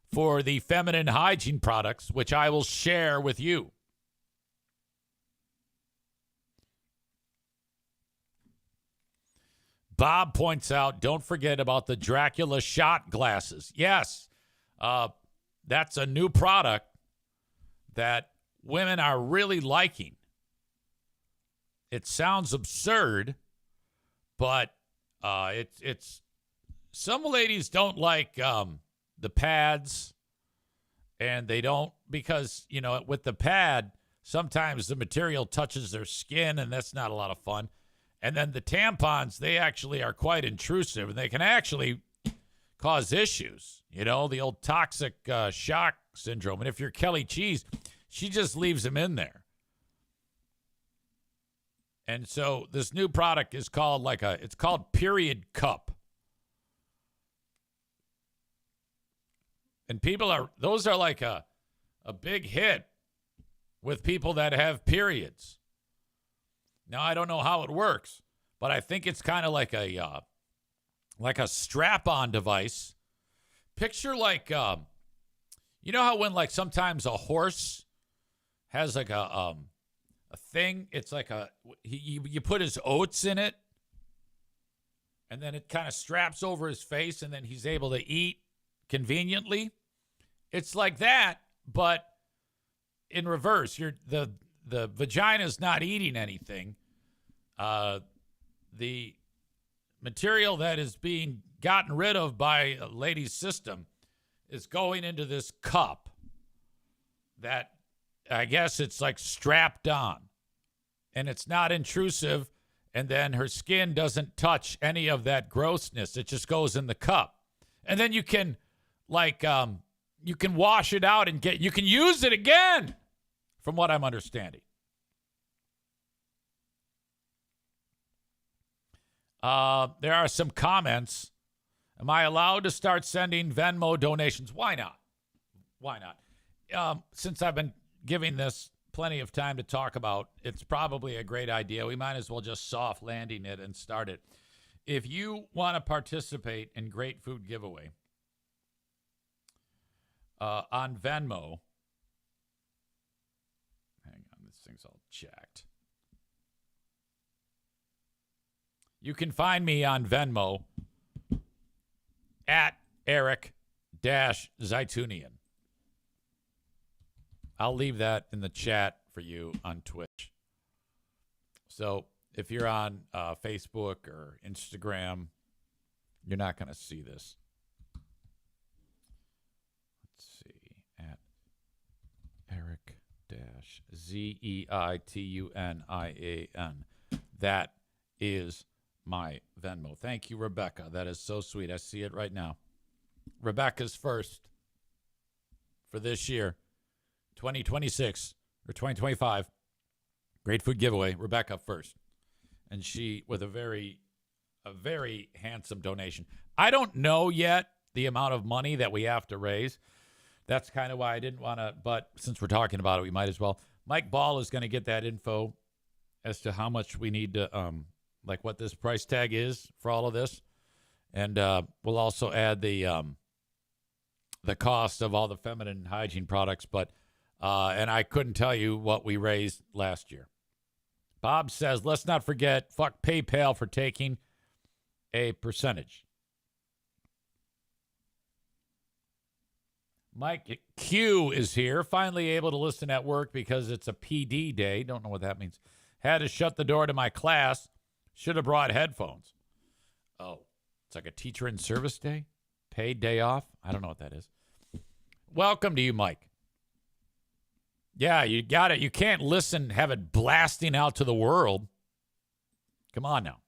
for the feminine hygiene products, which I will share with you. Bob points out, don't forget about the Dracula shot glasses. Yes, that's a new product that women are really liking. It sounds absurd, but it's some ladies don't like the pads, and they don't because, you know, with the pad, sometimes the material touches their skin, and that's not a lot of fun. And then the tampons, they actually are quite intrusive, and they can actually cause issues. You know, the old toxic shock syndrome. And if you're Kelly Cheese, she just leaves them in there. And so this new product is called it's called Period Cup. And those are like a big hit with people that have periods. Now, I don't know how it works, but I think it's kind of like a strap-on device. Picture you know how when sometimes a horse has a thing, it's like you put his oats in it, and then it kind of straps over his face, and then he's able to eat conveniently. It's like that, but in reverse. The vagina's not eating anything. The material that is being gotten rid of by a lady's system is going into this cup that I guess it's like strapped on, and it's not intrusive. And then her skin doesn't touch any of that grossness. It just goes in the cup. And then you can you can wash it out and you can use it again, from what I'm understanding. There are some comments. Am I allowed to start sending Venmo donations? Why not? Why not? Since I've been giving this plenty of time to talk about, it's probably a great idea. We might as well just soft landing it and start it. If you want to participate in Great Food Giveaway on Venmo, hang on, this thing's all jacked. You can find me on Venmo at Eric-Zaitunian. I'll leave that in the chat for you on Twitch. So if you're on Facebook or Instagram, you're not going to see this. Let's see. At Eric-Zeitunian. That is my Venmo. Thank you, Rebecca. That is so sweet. I see it right now. Rebecca's first for this year. 2026 or 2025 Great Food Giveaway. Rebecca first, and she with a very handsome donation. I don't know yet the amount of money that we have to raise. That's kind of why I didn't want to, but since we're talking about it, we might as well. Mike Ball is going to get that info as to how much we need to like what this price tag is for all of this, and we'll also add the cost of all the feminine hygiene products, but and I couldn't tell you what we raised last year. Bob says, let's not forget, fuck PayPal for taking a percentage. Mike Q is here, finally able to listen at work because it's a PD day. Don't know what that means. Had to shut the door to my class. Should have brought headphones. Oh, it's like a teacher in service day? Paid day off? I don't know what that is. Welcome to you, Mike. Yeah, you got it. You can't listen, have it blasting out to the world. Come on now.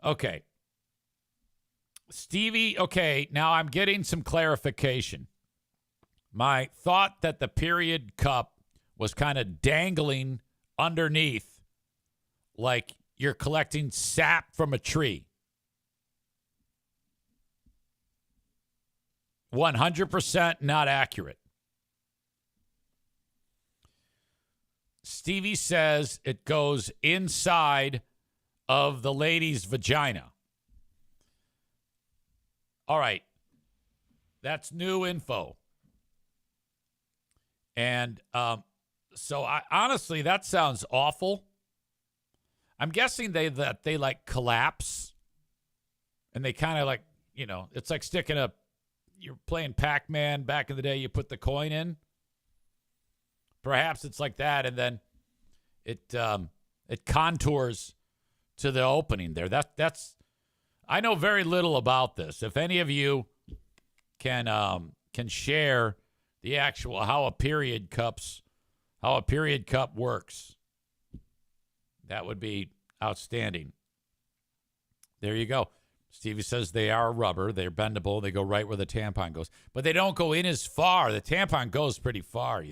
Okay. Stevie, okay, now I'm getting some clarification. My thought that the period cup was kind of dangling underneath like you're collecting sap from a tree. 100% not accurate. Stevie says it goes inside of the lady's vagina. All right. That's new info. And so I honestly, that sounds awful. I'm guessing they like collapse and they kind of like, it's like sticking you're playing Pac-Man back in the day, you put the coin in. Perhaps it's like that, and then it contours to the opening there. That's I know very little about this. If any of you can share the actual how a period cup works, that would be outstanding. There you go. Stevie says they are rubber. They're bendable. They go right where the tampon goes. But they don't go in as far. The tampon goes pretty far,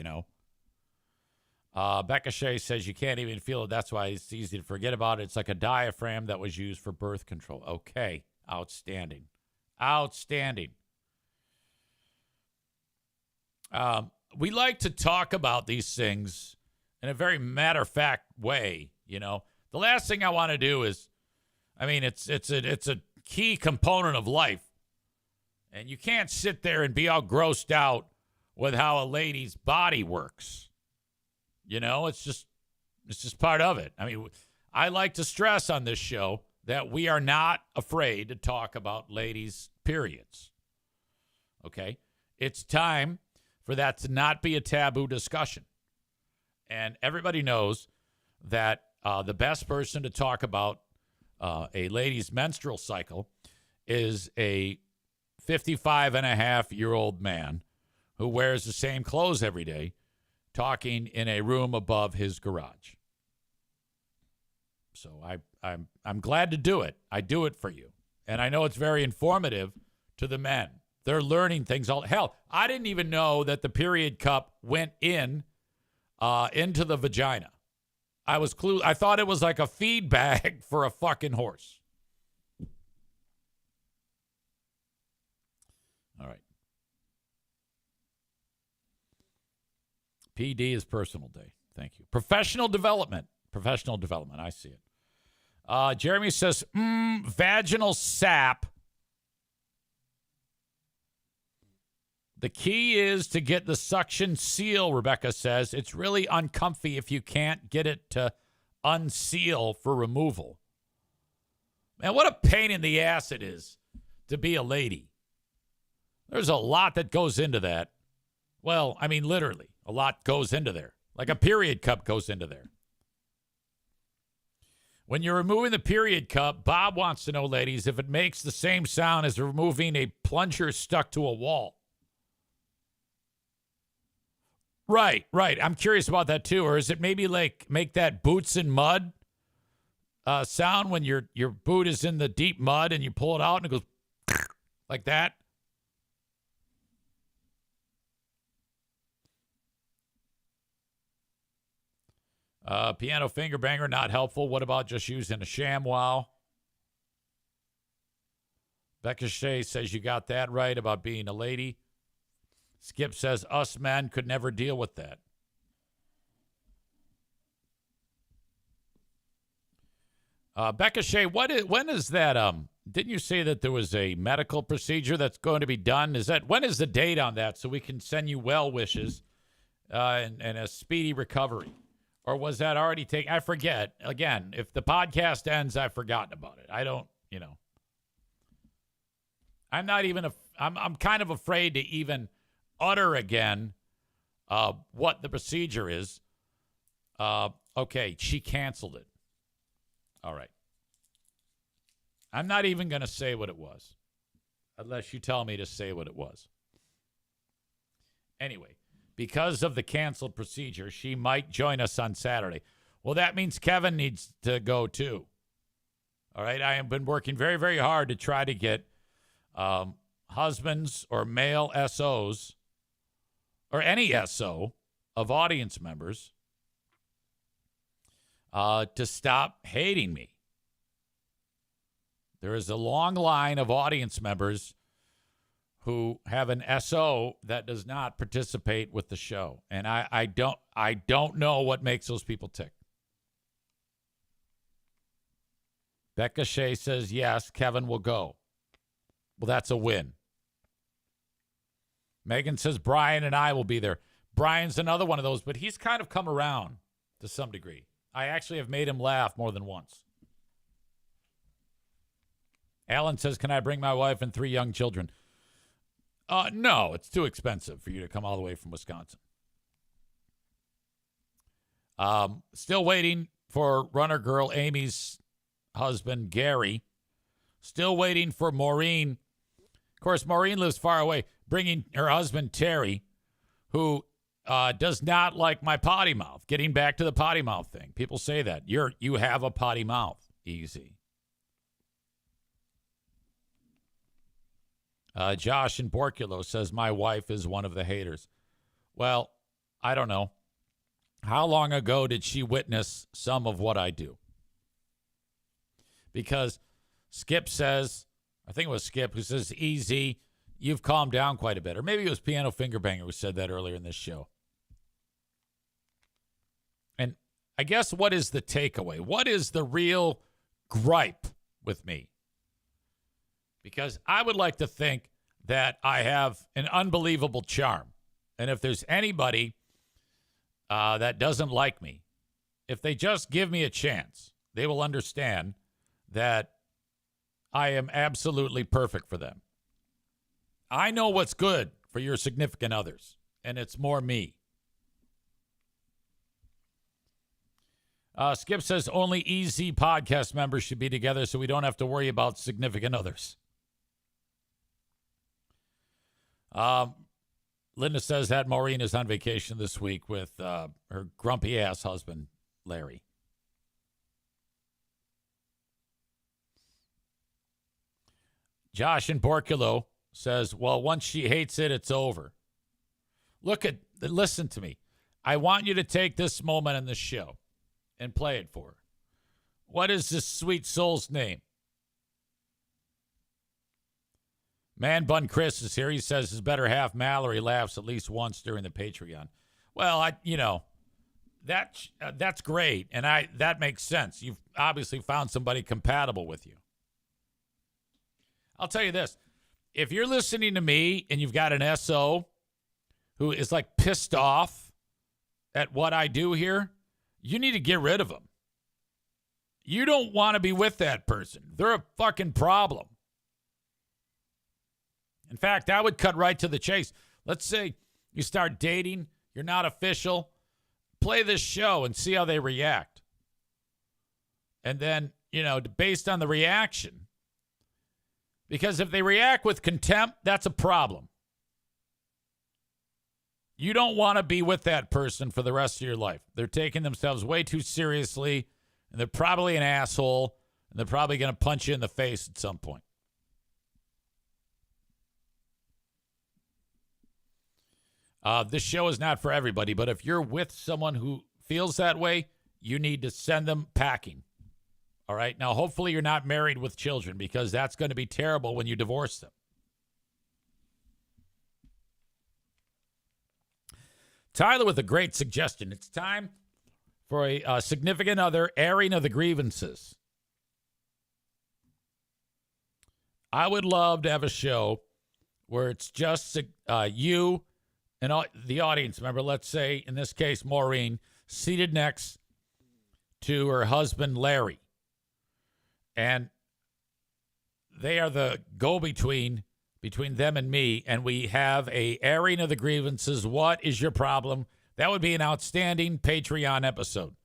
Becca Shea says you can't even feel it. That's why it's easy to forget about it. It's like a diaphragm that was used for birth control. Okay. Outstanding. Outstanding. We like to talk about these things in a very matter-of-fact way, The last thing I want to do is, it's a key component of life. And you can't sit there and be all grossed out with how a lady's body works. It's just part of it. I like to stress on this show that we are not afraid to talk about ladies' periods. Okay? It's time for that to not be a taboo discussion. And everybody knows that the best person to talk about a lady's menstrual cycle is a 55-and-a-half-year-old man who wears the same clothes every day, talking in a room above his garage. So I'm glad to do it. I do it for you. And I know it's very informative to the men. They're learning things. Hell, I didn't even know that the period cup went into the vagina. I thought it was like a feed bag for a fucking horse. All right. PD is personal day. Thank you. Professional development. I see it. Jeremy says, vaginal sap. The key is to get the suction seal, Rebecca says. It's really uncomfy if you can't get it to unseal for removal. Man, what a pain in the ass it is to be a lady. There's a lot that goes into that. Well, I mean, literally, a lot goes into there. Like a period cup goes into there. When you're removing the period cup, Bob wants to know, ladies, if it makes the same sound as removing a plunger stuck to a wall. Right. I'm curious about that too. Or is it maybe like make that boots in mud sound when your boot is in the deep mud and you pull it out and it goes like that? Piano finger banger, not helpful. What about just using a ShamWow? Becca Shea says you got that right about being a lady. Skip says us men could never deal with that. Becca Shea, when is that? Didn't you say that there was a medical procedure that's going to be done? When is the date on that so we can send you well wishes and a speedy recovery? Or was that already taken? I forget. Again, if the podcast ends, I've forgotten about it. I don't, I'm not even, I'm kind of afraid to even utter again what the procedure is. Okay, she canceled it. All right. I'm not even going to say what it was, unless you tell me to say what it was. Anyway. Because of the canceled procedure, she might join us on Saturday. Well, that means Kevin needs to go too. All right. I have been working very, very hard to try to get husbands or male SOs or any SO of audience members to stop hating me. There is a long line of audience members who have an SO that does not participate with the show. And I don't know what makes those people tick. Becca Shea says, yes, Kevin will go. Well, that's a win. Megan says, Brian and I will be there. Brian's another one of those, but he's kind of come around to some degree. I actually have made him laugh more than once. Alan says, can I bring my wife and 3 young children? No, it's too expensive for you to come all the way from Wisconsin. Still waiting for runner girl Amy's husband, Gary. Still waiting for Maureen. Of course, Maureen lives far away, bringing her husband, Terry, who does not like my potty mouth. Getting back to the potty mouth thing. People say that. You have a potty mouth. Easy. Josh in Borculo says, my wife is one of the haters. Well, I don't know. How long ago did she witness some of what I do? Because Skip says, I think it was Skip who says, easy, you've calmed down quite a bit. Or maybe it was Piano Finger Banger who said that earlier in this show. And I guess what is the takeaway? What is the real gripe with me? Because I would like to think that I have an unbelievable charm. And if there's anybody that doesn't like me, if they just give me a chance, they will understand that I am absolutely perfect for them. I know what's good for your significant others, and it's more me. Skip says only easy podcast members should be together so we don't have to worry about significant others. Linda says that Maureen is on vacation this week with her grumpy ass husband, Larry. Josh in Porculo says, well, once she hates it, it's over. Listen to me. I want you to take this moment in the show and play it for her. What is this sweet soul's name? Man Bun Chris is here. He says his better half Mallory laughs at least once during the Patreon. Well, that's great, and that makes sense. You've obviously found somebody compatible with you. I'll tell you this. If you're listening to me and you've got an SO who is like pissed off at what I do here, you need to get rid of them. You don't want to be with that person. They're a fucking problem. In fact, I would cut right to the chase. Let's say you start dating, you're not official. Play this show and see how they react. And then, based on the reaction, because if they react with contempt, that's a problem. You don't want to be with that person for the rest of your life. They're taking themselves way too seriously, and they're probably an asshole, and they're probably going to punch you in the face at some point. This show is not for everybody, but if you're with someone who feels that way, you need to send them packing. All right? Now, hopefully you're not married with children, because that's going to be terrible when you divorce them. Tyler with a great suggestion. It's time for a significant other airing of the grievances. I would love to have a show where it's just you and the audience member, let's say, in this case, Maureen, seated next to her husband, Larry. And they are the go-between between them and me, and we have a airing of the grievances. What is your problem? That would be an outstanding Patreon episode.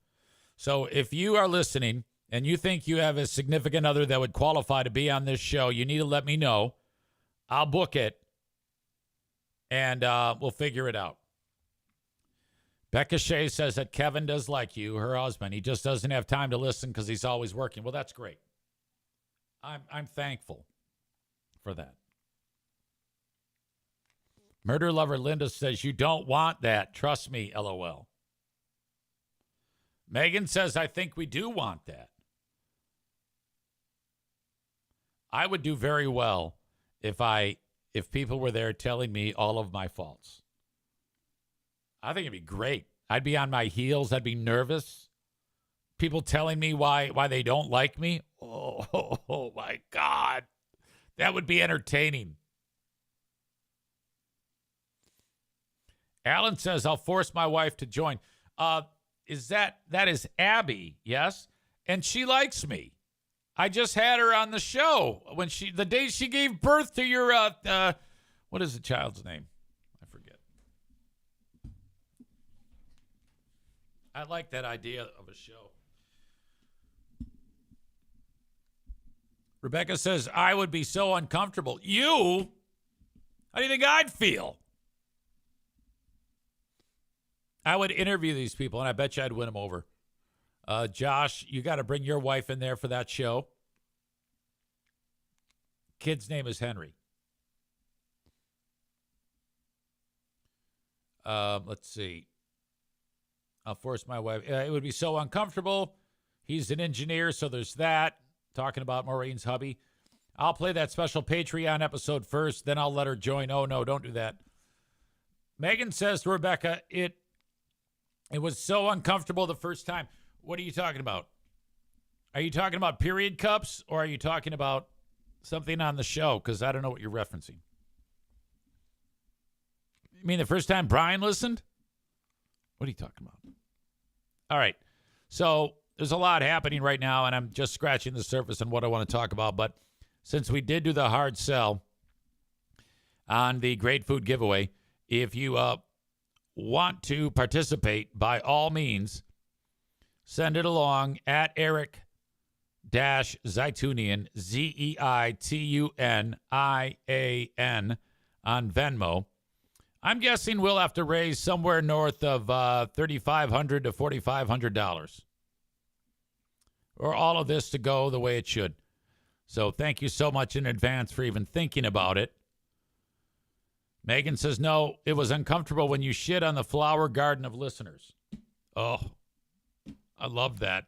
So if you are listening and you think you have a significant other that would qualify to be on this show, you need to let me know. I'll book it, and we'll figure it out. Becca Shea says that Kevin does like you, her husband. He just doesn't have time to listen because he's always working. Well, that's great. I'm thankful for that. Murder Lover Linda says, you don't want that. Trust me, LOL. Megan says, I think we do want that. I would do very well if people were there telling me all of my faults. I think it'd be great. I'd be on my heels. I'd be nervous. People telling me why they don't like me. Oh my God. That would be entertaining. Alan says, I'll force my wife to join. That is Abby, yes? And she likes me. I just had her on the show the day she gave birth to your, what is the child's name? I forget. I like that idea of a show. Rebecca says, I would be so uncomfortable. You? How do you think I'd feel? I would interview these people, and I bet you I'd win them over. Josh, you got to bring your wife in there for that show. Kid's name is Henry. Let's see. I'll force my wife. It would be so uncomfortable. He's an engineer, so there's that. Talking about Maureen's hubby. I'll play that special Patreon episode first, then I'll let her join. Oh, no, don't do that. Megan says to Rebecca, it was so uncomfortable the first time. What are you talking about? Are you talking about period cups, or are you talking about something on the show? Because I don't know what you're referencing. You mean the first time Brian listened? What are you talking about? All right. So there's a lot happening right now, and I'm just scratching the surface on what I want to talk about. But since we did do the hard sell on the Great Food Giveaway, if you want to participate, by all means, send it along at Eric Zeitunian, Zeitunian on Venmo. I'm guessing we'll have to raise somewhere north of $3,500 to $4,500 for all of this to go the way it should. So thank you so much in advance for even thinking about it. Megan says, no, it was uncomfortable when you shit on the flower garden of listeners. Oh, I love that.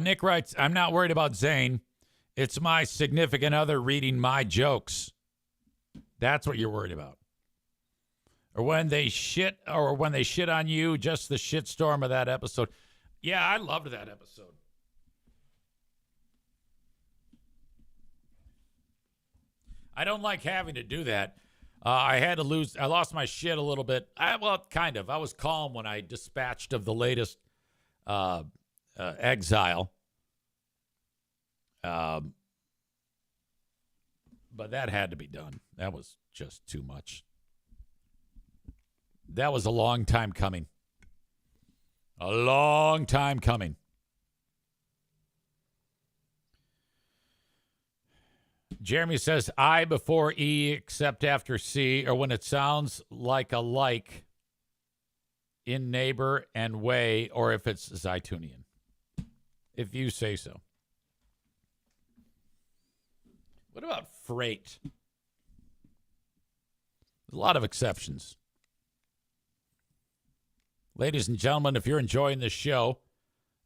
Nick writes, I'm not worried about Zane. It's my significant other reading my jokes. That's what you're worried about. Or when they shit on you, just the shitstorm of that episode. Yeah, I loved that episode. I don't like having to do that. I lost my shit a little bit. Kind of. I was calm when I dispatched of the latest exile. But that had to be done. That was just too much. That was a long time coming. A long time coming. Jeremy says, I before E except after C, or when it sounds like a like in neighbor and way, or if it's Zeitunian. If you say so. What about freight? There's a lot of exceptions. Ladies and gentlemen, if you're enjoying this show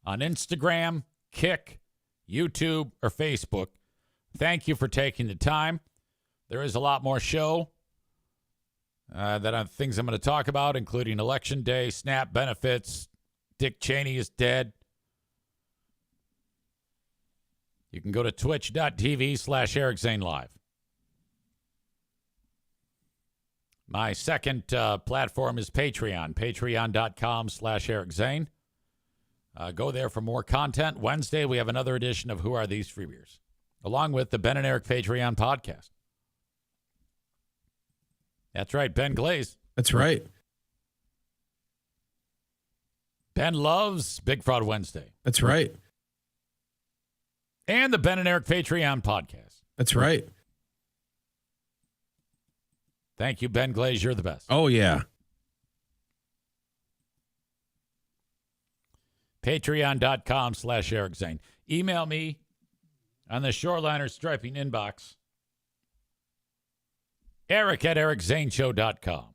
on Instagram, Kick, YouTube, or Facebook, thank you for taking the time. There is a lot more show things I'm going to talk about, including Election Day, SNAP benefits, Dick Cheney is dead. You can go to twitch.tv/Eric Zane Live. My second platform is Patreon, patreon.com/Eric Zane. Go there for more content. Wednesday, we have another edition of Who Are These Free Beers, along with the Ben and Eric Patreon podcast. That's right, Ben Glaze. That's right. Ben loves Big Fraud Wednesday. That's right. And the Ben and Eric Patreon podcast. That's right. Thank you, Ben Glaze. You're the best. Oh, yeah. Patreon.com/Eric Zane. Email me on the Shoreliner Striping inbox. Eric@EricZaneShow.com.